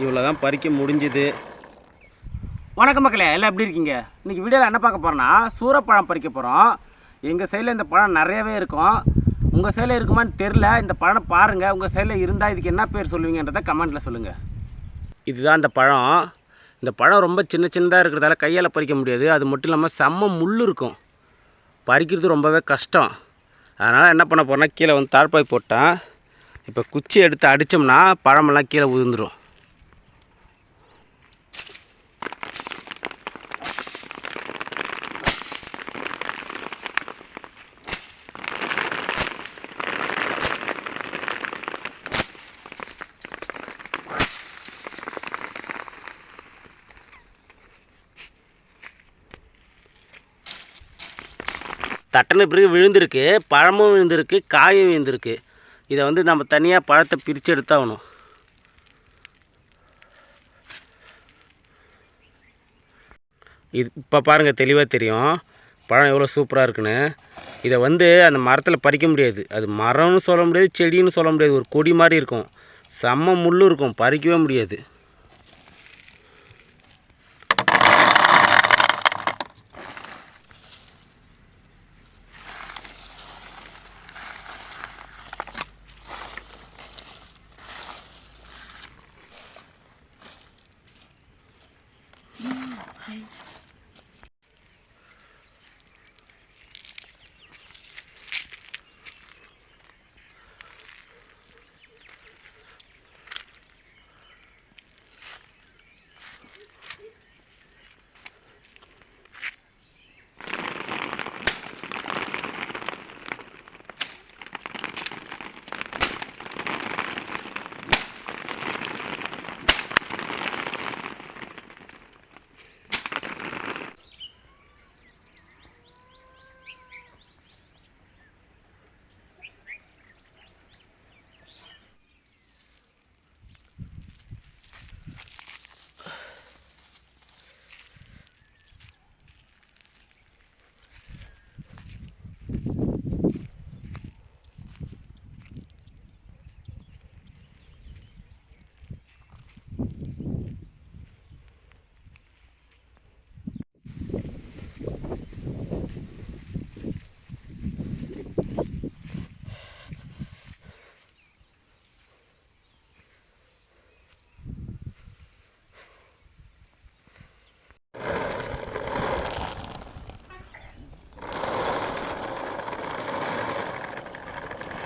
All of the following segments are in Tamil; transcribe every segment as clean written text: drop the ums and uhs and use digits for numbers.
இவ்வளோ தான் பறிக்க முடிஞ்சுது. வணக்கம் மக்களே, எல்லாம் எப்படி இருக்கீங்க? இன்றைக்கி வீடியோவில் என்ன பார்க்க போகிறோன்னா சூரப்பழம் பறிக்க போகிறோம். எங்கள் சைடில் இந்த பழம் நிறையவே இருக்கும். உங்கள் சைடில் இருக்குமான்னு தெரில. இந்த பழம் பாருங்கள். உங்கள் சைடில் இருந்தால் இதுக்கு என்ன பேர் சொல்லுவீங்கன்றதை கமெண்ட்டில் சொல்லுங்கள். இதுதான் இந்த பழம். இந்த பழம் ரொம்ப சின்னதாக இருக்கிறதால கையால் பறிக்க முடியாது. அது மட்டும் இல்லாமல் செம்ம முள் இருக்கும். பறிக்கிறது ரொம்பவே கஷ்டம். அதனால் என்ன பண்ண போகிறேன்னா கீழே வந்து தாழ்பாய் போட்டேன். இப்போ குச்சி எடுத்து அடித்தோம்னா பழமெல்லாம் கீழே உதிர்ந்துடும். தட்டன பிறகு விழுந்திருக்கு, பழமும் விழுந்திருக்கு, காயும் விழுந்திருக்கு. இதை வந்து நம்ம தனியாக பழத்தை பிரித்து எடுத்தாகணும். இது இப்போ பாருங்கள், தெளிவாக தெரியும் பழம் எவ்வளோ சூப்பராக இருக்குன்னு. இதை வந்து அந்த மரத்தில் பறிக்க முடியாது. அது மரம்னு சொல்ல முடியாது, செடின்னு சொல்ல முடியாது. ஒரு கொடி மாதிரி இருக்கும், செம்ம முள் இருக்கும், பறிக்கவே முடியாது.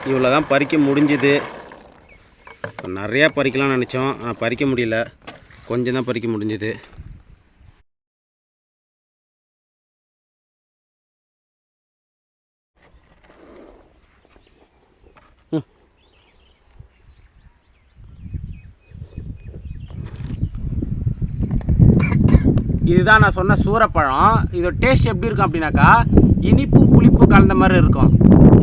இவ்வளோ தான் பறிக்க முடிஞ்சுது. நிறையா பறிக்கலாம்னு நினச்சோம், ஆனால் பறிக்க முடியல. கொஞ்சம் தான் பறிக்க முடிஞ்சுது. இதுதான் நான் சொன்ன சூரப்பழம். இதோட டேஸ்ட் எப்படி இருக்கும் அப்படின்னாக்கா, இனிப்பும் புளிப்பும் கலந்த மாதிரி இருக்கும்.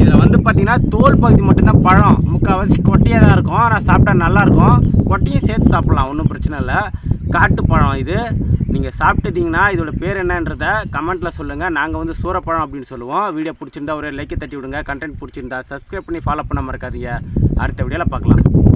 இதில் வந்து பார்த்திங்கன்னா தோல் பகுதி மட்டும்தான் பழம், முக்கால்வாசி கொட்டையாக தான் இருக்கும். ஆனால் சாப்பிட்டா நல்லாயிருக்கும். கொட்டையும் சேர்த்து சாப்பிட்லாம், ஒன்றும் பிரச்சனை இல்லை. காட்டு பழம் இது. நீங்கள் சாப்பிட்டுட்டிங்கன்னா இதோட பேர் என்னன்றதை கமெண்ட்டில் சொல்லுங்கள். நாங்கள் வந்து சூரப்பழம் அப்படின்னு சொல்லுவோம். வீடியோ பிடிச்சிருந்தா ஒரு லைக்கை தட்டி விடுங்க. கண்டென்ட் பிடிச்சிருந்தா சப்ஸ்கிரைப் பண்ணி ஃபாலோ பண்ண மறக்காதீங்க. அடுத்த வீடியோவில் பார்க்கலாம்.